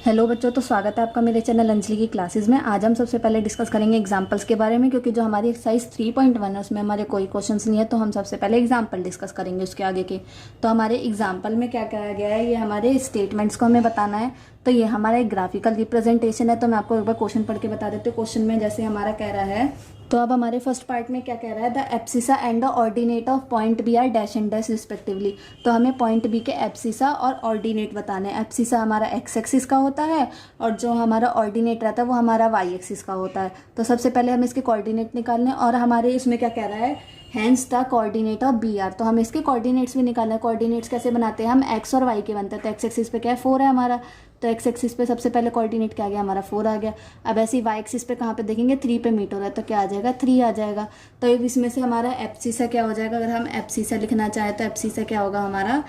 Hello बच्चों, तो स्वागत है आपका मेरे चैनल अंजलि की क्लासेस में। आज हम सबसे पहले डिस्कस करेंगे एग्जांपल्स के बारे में, क्योंकि जो हमारी एक्सरसाइज 3.1 है उसमें हमारे कोई क्वेश्चंस नहीं है, तो हम सबसे पहले एग्जांपल डिस्कस करेंगे उसके आगे के। तो हमारे एग्जांपल में क्या कहा गया है, ये हमारे स्टेटमेंट्स को हमें बताना है। तो ये हमारा एक ग्राफिकल रिप्रेजेंटेशन है। तो मैं आपको एक बार क्वेश्चन पढ़ के बता देती हूँ। क्वेश्चन में जैसे हमारा कह रहा है, तो अब हमारे फर्स्ट पार्ट में क्या कह रहा है, the abscissa and the ordinate of point B are dash and dash respectively. तो हमें पॉइंट बी के एब्सिसा और ऑर्डिनेट बताना है। एब्सिसा हमारा एक्स एक्सिस का होता है और जो हमारा ऑर्डिनेट रहता है वो हमारा वाई एक्सिस का होता है। तो सबसे पहले हमें इसके कोऑर्डिनेट निकालने हैं और हमारे इसमें क्या कह रहा है, hence the coordinate of B are. तो हम इसके कोऑर्डिनेट्स भी निकालना है। कोऑर्डिनेट्स कैसे बनाते हैं, हम एक्स और वाई के बनते हैं। तो एक्स एक्सिस पे क्या है, 4 है हमारा। तो एक्स एक्सिस पे सबसे पहले कोऑर्डिनेट क्या आ गया, हमारा 4 आ गया। अब ऐसे ही वाई एक्सिस पे कहाँ पे देखेंगे, 3 पे मीट हो रहा है, तो क्या आ जाएगा, 3 आ जाएगा। तो अब इसमें से हमारा एब्सिसा क्या हो जाएगा, अगर हम एब्सिसा लिखना चाहें तो एब्सिसा क्या होगा, हमारा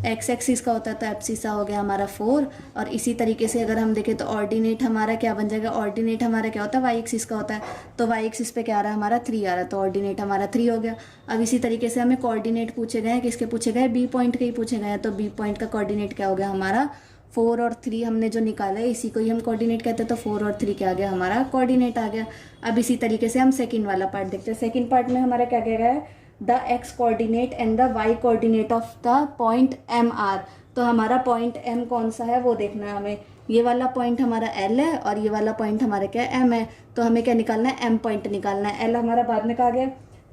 एक्स एक्सिस का होता है, तो एब्सिसा हो गया हमारा 4। और इसी तरीके से अगर हम देखें तो ऑर्डिनेट हमारा क्या बन जाएगा, ऑर्डिनेट हमारा क्या होता है, वाई एक्सिस का होता है। तो वाई एक्सिस पे क्या आ रहा है, हमारा 3 आ रहा है, तो ऑर्डिनेट हमारा 3 हो गया। अब इसी तरीके से हमें कोऑर्डिनेट पूछे गए हैं, किसके पूछे गए, बी पॉइंट के ही पूछे गए हैं। तो बी पॉइंट का कोऑर्डिनेट क्या हो गया, हमारा 4 और 3 हमने जो निकाला है इसी को ही हम कोऑर्डिनेट कहते हैं। तो 4 और 3 क्या आ गया, हमारा कोऑर्डिनेट आ गया। अब इसी तरीके से हम सेकंड वाला पार्ट देखते हैं। सेकंड पार्ट में हमारा क्या कह रहा है, the x coordinate and the y coordinate of the point M are. तो हमारा पॉइंट एम कौन सा है वो देखना है हमें। ये वाला पॉइंट हमारा एल है और ये वाला पॉइंट हमारा क्या है, एम है। तो हमें क्या निकालना है, एम पॉइंट निकालना है। एल हमारा बाद में कहा गया।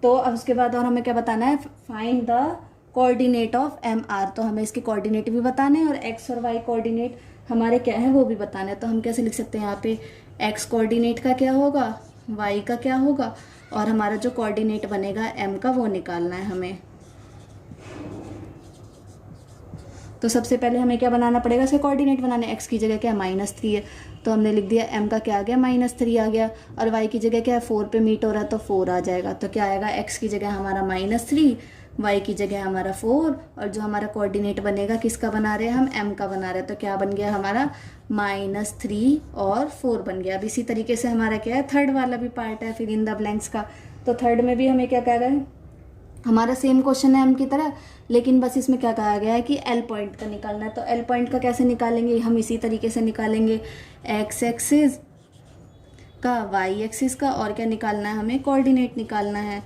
तो अब उसके बाद और हमें क्या बताना है, find the coordinate of M are. तो हमें इसके कोऑर्डिनेट भी बताने हैं और एक्स और वाई कोऑर्डिनेट हमारे क्या है वो भी बताना है। तो हम कैसे लिख सकते हैं, यहाँ पे एक्स कोऑर्डिनेट का क्या होगा, वाई का क्या होगा, और हमारा जो कोऑर्डिनेट बनेगा एम का वो निकालना है हमें। तो सबसे पहले हमें क्या बनाना पड़ेगा, इसके कोऑर्डिनेट बनाने। एक्स की जगह क्या है, -3 है, तो हमने लिख दिया एम का क्या आ गया, -3 आ गया। और वाई की जगह क्या है, 4 पे मीट हो रहा है, तो 4 आ जाएगा। तो क्या आएगा, एक्स की जगह हमारा -3, वाई की जगह हमारा 4, और जो हमारा कोऑर्डिनेट बनेगा किसका बना रहे हैं हम, एम का बना रहे हैं। तो क्या बन गया हमारा, -3 और 4 बन गया। अब इसी तरीके से हमारा क्या है, थर्ड वाला भी पार्ट है फिर इन द ब्लैंक्स का। तो थर्ड में भी हमें क्या कह रहा है, हमारा सेम क्वेश्चन है एम की तरह, लेकिन बस इसमें क्या कहा गया है कि एल पॉइंट का निकालना है। तो एल पॉइंट का कैसे निकालेंगे, हम इसी तरीके से निकालेंगे, एक्स एक्सिस का, वाई एक्सिस का, और क्या निकालना है हमें, कोऑर्डिनेट निकालना है।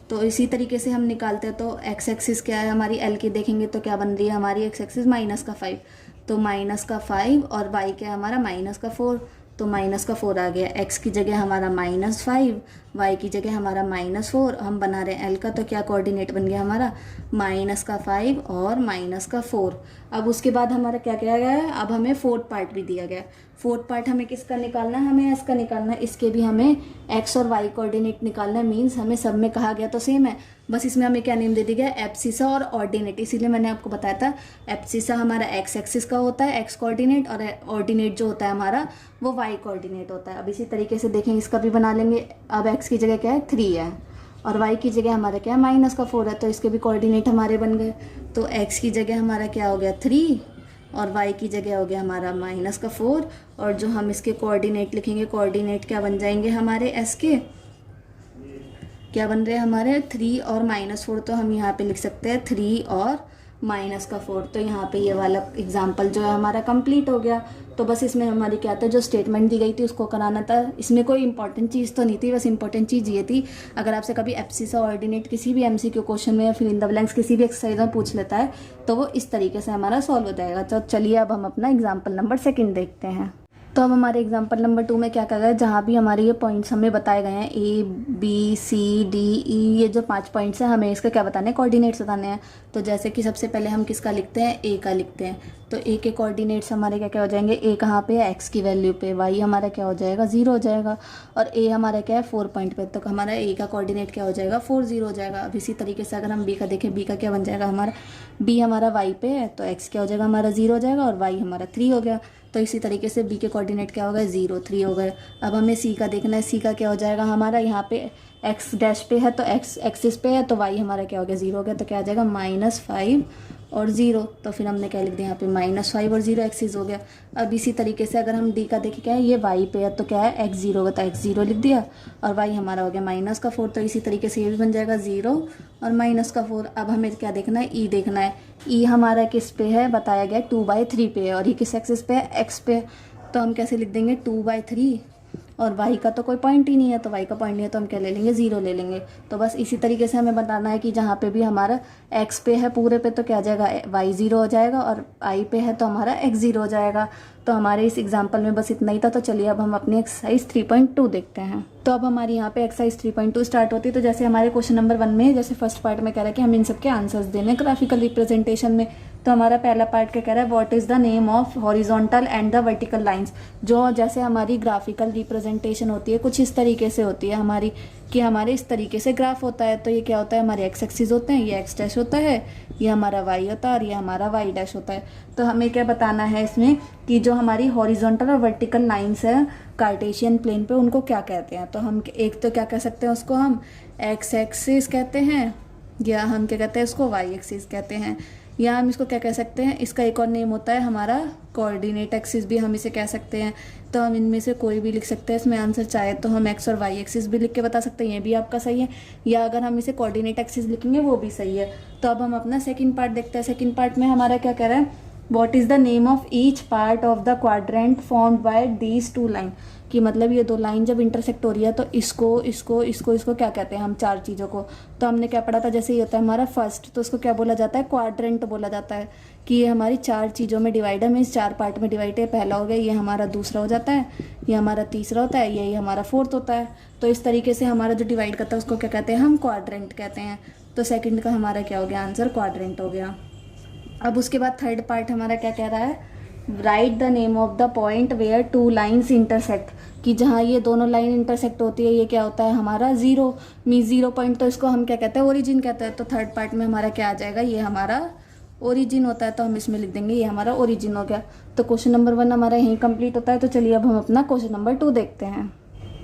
तो इसी तरीके से हम निकालते हैं। तो एक्स एक्सिस क्या है हमारी, एल की देखेंगे तो क्या बन रही है हमारी एक्स एक्सिस, -5। तो -5 और वाई क्या है हमारा, -4। तो -4 आ गया। एक्स की जगह हमारा -5, वाई की जगह हमारा -4, हम बना रहे हैं एल का। तो क्या कोऑर्डिनेट बन गया हमारा, -5 और -4। अब उसके बाद हमारा क्या किया गया है, अब हमें फोर्थ पार्ट भी दिया गया है। फोर्थ पार्ट हमें किसका निकालना है, हमें एस का निकालना है। इसके भी हमें एक्स और वाई कोऑर्डिनेट निकालना है। मीन्स हमें सब में कहा गया तो सेम है, बस इसमें हमें क्या नेम दे दिया गया, एब्सिसा और ऑर्डिनेट। इसीलिए मैंने आपको बताया था एब्सिसा हमारा एक्स एक्सिस का होता है, एक्स कोऑर्डिनेट, और ऑर्डिनेट जो होता है हमारा वो वाई कोऑर्डिनेट होता है। अब इसी तरीके से देखें, इसका भी बना लेंगे। अब एक्स की जगह क्या है, 3 है, और वाई की जगह हमारा क्या है, -4 है। तो इसके भी कोऑर्डिनेट हमारे बन गए। तो एक्स की जगह हमारा क्या हो गया, 3, और y की जगह हो गया हमारा -4। और जो हम इसके कोऑर्डिनेट लिखेंगे, कोऑर्डिनेट क्या बन जाएंगे हमारे s के, क्या बन रहे हैं हमारे 3 और -4। तो हम यहाँ पे लिख सकते हैं 3 और -4। तो यहाँ पे ये वाला एग्जाम्पल जो है हमारा कंप्लीट हो गया। तो बस इसमें हमारी क्या था, जो स्टेटमेंट दी गई थी उसको कराना था। इसमें कोई इंपॉर्टेंट चीज़ तो नहीं थी, बस इंपॉर्टेंट चीज़ ये थी, अगर आपसे कभी एब्सिसा ऑर्डिनेट किसी भी एमसीक्यू क्वेश्चन में या फिर इन द ब्लैंक्स किसी भी एक्सरसाइज में पूछ लेता है तो वो इस तरीके से हमारा सॉल्व हो जाएगा। तो चलिए अब हम अपना एग्जाम्पल नंबर 2 देखते हैं। तो अब हमारे एग्जाम्पल नंबर 2 में क्या कहा गया है, जहाँ भी हमारे ये पॉइंट्स हमें बताए गए हैं A B C D E, ये जो 5 पॉइंट्स हैं हमें इसका क्या बताने हैं, कोऑर्डिनेट्स बताने हैं। तो जैसे कि सबसे पहले हम किसका लिखते हैं, A का लिखते हैं। तो A के कोऑर्डिनेट्स हमारे क्या क्या हो जाएंगे, A कहाँ पे है, X की वैल्यू पे, Y हमारा क्या हो जाएगा, 0 हो जाएगा, और A हमारा क्या है 4 पॉइंट पे। तो हमारा A का कोऑर्डिनेट क्या हो जाएगा, 4 0 हो जाएगा। अब इसी तरीके से अगर हम B का देखें, B का क्या बन जाएगा हमारा, B हमारा Y पे है, तो X क्या हो जाएगा हमारा 0 हो जाएगा, और Y हमारा 3 हो गया। तो इसी तरीके से B के कोऑर्डिनेट क्या हो गए, 0 3 हो गए। अब हमें C का देखना है, C का क्या हो जाएगा हमारा, यहाँ पे x डैश पे है तो x एक्सिस पे है, तो y हमारा क्या हो गया, 0 हो गया। तो क्या आ जाएगा, -5 और 0, तो फिर हमने क्या लिख दिया यहाँ पे -5 और 0 एक्सिस हो गया। अब इसी तरीके से अगर हम डी का देखें क्या है, ये वाई पे है तो क्या है x0 होगा, तो x0 लिख दिया और y हमारा हो गया -4, तो इसी तरीके से ये भी बन जाएगा 0 और -4। अब हमें क्या देखना है, ई देखना है। ई हमारा किस पे है, बताया गया 2/3 पे है और ये किस एक्सिस पे है, x पे। तो हम कैसे लिख देंगे 2/3 और y का तो कोई पॉइंट ही नहीं है, तो y का पॉइंट नहीं है तो हम क्या ले लेंगे 0 ले लेंगे। तो बस इसी तरीके से हमें बताना है कि जहाँ पे भी हमारा x पे है पूरे पे तो क्या आ जाएगा y 0 हो जाएगा और i पे है तो हमारा x 0 हो जाएगा। तो हमारे इस एग्जाम्पल में बस इतना ही था। तो चलिए अब हम अपनी एक्सरसाइज 3.2 देखते हैं। तो अब हमारी यहाँ पे एक्सरसाइज 3.2 स्टार्ट होती है। तो जैसे हमारे क्वेश्चन नंबर 1 में जैसे फर्स्ट पार्ट में कह रहा है कि हम इन सबके आंसर्स देने ग्राफिकल रिप्रेजेंटेशन में। तो हमारा पहला पार्ट क्या कह रहा है, what is the name of horizontal and the vertical lines. जो जैसे हमारी ग्राफिकल रिप्रेजेंटेशन होती है कुछ इस तरीके से होती है हमारी, कि हमारे इस तरीके से ग्राफ होता है। तो ये क्या होता है, हमारे एक्स एक्सिस होते हैं, ये एक्स डैश होता है, ये हमारा वाई होता है और ये हमारा वाई डैश होता है। तो हमें क्या बताना है इसमें कि जो हमारी हॉरिजॉन्टल और वर्टिकल लाइंस है कार्टेशियन प्लेन पे उनको क्या कहते हैं। तो हम एक तो क्या कह सकते हैं उसको हम एक्स एक्सिस कहते हैं, या हम क्या कहते हैं इसको वाई एक्सिस कहते हैं, या हम इसको क्या कह सकते हैं, इसका एक और नेम होता है हमारा कोऑर्डिनेट एक्सिस भी हम इसे कह सकते हैं। तो हम इनमें से कोई भी लिख सकते हैं इसमें आंसर, चाहे तो हम एक्स और वाई एक्सिस भी लिख के बता सकते हैं, ये भी आपका सही है, या अगर हम इसे कोऑर्डिनेट एक्सिस लिखेंगे वो भी सही है। तो अब हम अपना सेकंड पार्ट देखते हैं। सेकंड पार्ट में हमारा क्या कह रहा है, what is the name of each part of the quadrant formed by these two line. कि मतलब ये दो लाइन जब इंटरसेक्ट हो रही है तो इसको क्या कहते हैं हम, चार चीज़ों को। तो हमने क्या पढ़ा था, जैसे ये होता है हमारा फर्स्ट, तो उसको क्या बोला जाता है, क्वाड्रेंट बोला जाता है। कि ये हमारी चार चीज़ों में डिवाइड है, मीन्स चार पार्ट में डिवाइड है। पहला हो गया, ये हमारा दूसरा हो जाता है, ये हमारा तीसरा होता है, ये हमारा फोर्थ होता है। तो इस तरीके से हमारा जो डिवाइड करता है उसको क्या कहते हैं हम, क्वाड्रेंट कहते हैं। तो सेकंड का हमारा क्या हो गया आंसर, क्वाड्रेंट हो गया। अब उसके बाद थर्ड पार्ट हमारा क्या कह रहा है, write the name of the point where two lines intersect. कि जहाँ ये दोनों लाइन इंटरसेक्ट होती है ये क्या होता है हमारा 0, मीन 0 पॉइंट, तो इसको हम क्या कहते हैं, ओरिजिन कहते हैं। तो थर्ड पार्ट में हमारा क्या आ जाएगा, ये हमारा ओरिजिन होता है, तो हम इसमें लिख देंगे ये हमारा ओरिजिन हो गया। तो क्वेश्चन नंबर 1 हमारा यहीं कंप्लीट होता है। तो चलिए अब हम अपना क्वेश्चन नंबर 2 देखते हैं।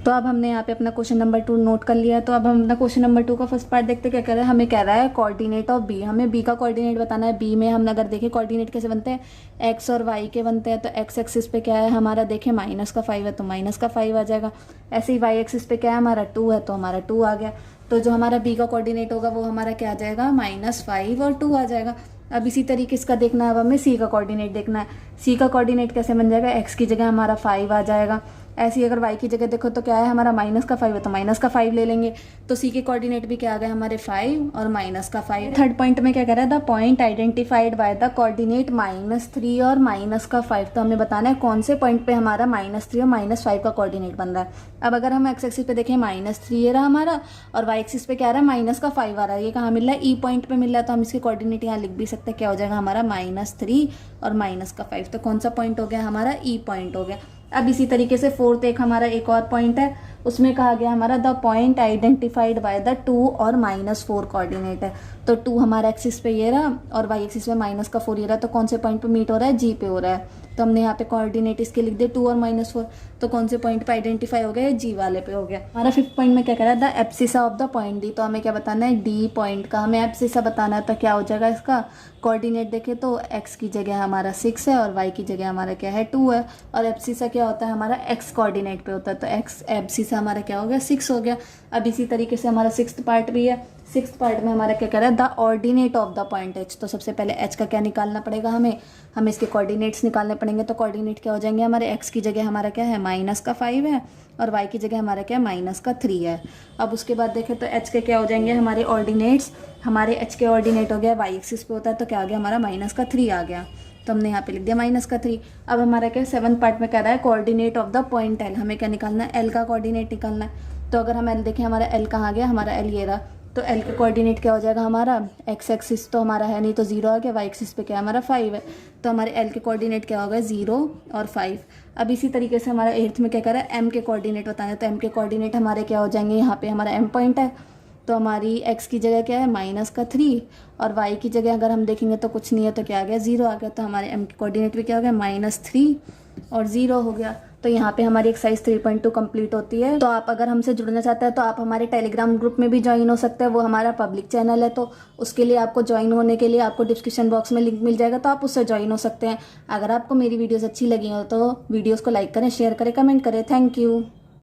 तो अब हमने यहाँ पे अपना क्वेश्चन नंबर 2 नोट कर लिया है। तो अब हम अपना क्वेश्चन नंबर 2 का फर्स्ट पार्ट देखते हैं। क्या कह रहा है, हमें कह रहा है कोऑर्डिनेट ऑफ बी, हमें बी का कोऑर्डिनेट बताना है। बी में हम अगर देखें कोऑर्डिनेट कैसे बनते हैं, एक्स और वाई के बनते हैं। तो एक्स एक्सिस पे क्या है हमारा, देखें -5 है तो -5 आ जाएगा। ऐसे ही वाई एक्सिस पे क्या है हमारा 2 है तो हमारा 2 आ गया। तो जो हमारा बी का कोऑर्डिनेट होगा वो हमारा क्या आ जाएगा, -5 और 2 आ जाएगा। अब इसी तरीके इसका देखना है, अब हमें सी का कोऑर्डिनेट देखना है। सी का कोऑर्डिनेट कैसे बन जाएगा, एक्स की जगह हमारा 5 आ जाएगा। ऐसे ही अगर y की जगह देखो तो क्या है हमारा -5 है तो -5 ले लेंगे। तो c के कोऑर्डिनेट भी क्या आ गए हमारे 5 और -5। थर्ड पॉइंट में क्या कह रहा है, the point identified by the coordinate -3 और -5। तो हमें बताना है कौन से पॉइंट पे हमारा -3 और -5 का कोऑर्डिनेट बन रहा है। अब अगर हम एक्स एक्सिस पे देखें -3 ये रहा हमारा और y एक्सिस पे क्या आ रहा है -5 आ रहा है। ये कहाँ मिल रहा है, ई पॉइंट पे मिल रहा है। तो हम इसके कोऑर्डिनेट यहाँ लिख भी सकते हैं, क्या हो जाएगा हमारा -3 और -5। तो कौन सा पॉइंट हो गया हमारा, ई पॉइंट हो गया। अब इसी तरीके से फोर्थ एक हमारा एक और पॉइंट है, उसमें कहा गया हमारा the point identified by the 2 और -4 कोऑर्डिनेट है। तो 2 हमारा एक्सिस पे ये रहा और y एक्सिस पे -4 ये रहा। तो कौन से पॉइंट पे मीट हो रहा है, जी पे हो रहा है। तो हमने यहाँ पे कोऑर्डिनेट इसके लिख दिए 2 और -4। तो कौन से पॉइंट पे आइडेंटिफाई हो गया, जी वाले पे हो गया। हमारा फिफ्थ पॉइंट में क्या कह रहा है, the abscissa of the point D. तो हमें क्या बताना है, डी पॉइंट का हमें एब्सिसा बताना है। तो क्या हो जाएगा इसका कोऑर्डिनेट देखें तो x की जगह हमारा 6 है और y की जगह हमारा क्या है 2 है। और एब्सिसा क्या होता है हमारा x कोऑर्डिनेट पे होता है। तो x एब्सिसा हमारा क्या हो गया 6 हो गया। अब इसी तरीके से हमारा सिक्स्थ पार्ट भी है। सिक्स्थ पार्ट में हमारा क्या कह रहा है, the ordinate of the point h। तो सबसे पहले h का क्या निकालना पड़ेगा हमें इसके कोऑर्डिनेट्स निकालने पड़ेंगे। तो कोऑर्डिनेट क्या हो जाएंगे हमारे, x की जगह हमारा क्या है -5 है और y की जगह हमारा क्या है -3 है। अब उसके बाद देखें तो h के क्या हो जाएंगे हमारे ऑर्डिनेट्स, हमारे h के ऑर्डिनेट हो गया y एक्सिस पे होता है तो क्या आ गया हमारा -3 आ गया। तो हमने यहाँ पे लिख दिया -3। अब हमारा क्या सेवंथ पार्ट में कह रहा है coordinate of the point l। हमें क्या निकालना है, l का कोऑर्डिनेट निकालना है। तो अगर हम l देखें हमारा l कहाँ गया, हमारा l ये रहा। तो l का कोऑर्डिनेट क्या हो जाएगा हमारा, x एक्सिस तो हमारा है नहीं तो 0 आ गया, y एक्सिस पे क्या है हमारा 5 है। तो हमारे l के कोऑर्डिनेट क्या होगा 0 और 5। अब इसी तरीके से हमारा 8th में क्या कर रहा है, m के कोऑर्डिनेट बताना है। तो m के कोऑर्डिनेट हमारे क्या हो जाएंगे, यहाँ पे हमारा m पॉइंट है तो हमारी x की जगह क्या है -3 और y की जगह अगर हम देखेंगे तो कुछ नहीं है तो क्या आ गया 0 आ गया। तो हमारे m के कोऑर्डिनेट भी क्या हो गया -3 और 0 हो गया। तो यहाँ पे हमारी एक्सरसाइज 3.2 कंप्लीट होती है। तो आप अगर हमसे जुड़ना चाहते हैं तो आप हमारे टेलीग्राम ग्रुप में भी ज्वाइन हो सकते हैं, वो हमारा पब्लिक चैनल है, तो उसके लिए आपको ज्वाइन होने के लिए आपको डिस्क्रिप्शन बॉक्स में लिंक मिल जाएगा, तो आप उससे ज्वाइन हो सकते हैं। अगर आपको मेरी वीडियोज़ अच्छी लगी हो तो वीडियोज़ को लाइक करें, शेयर करें, कमेंट करें। Thank you.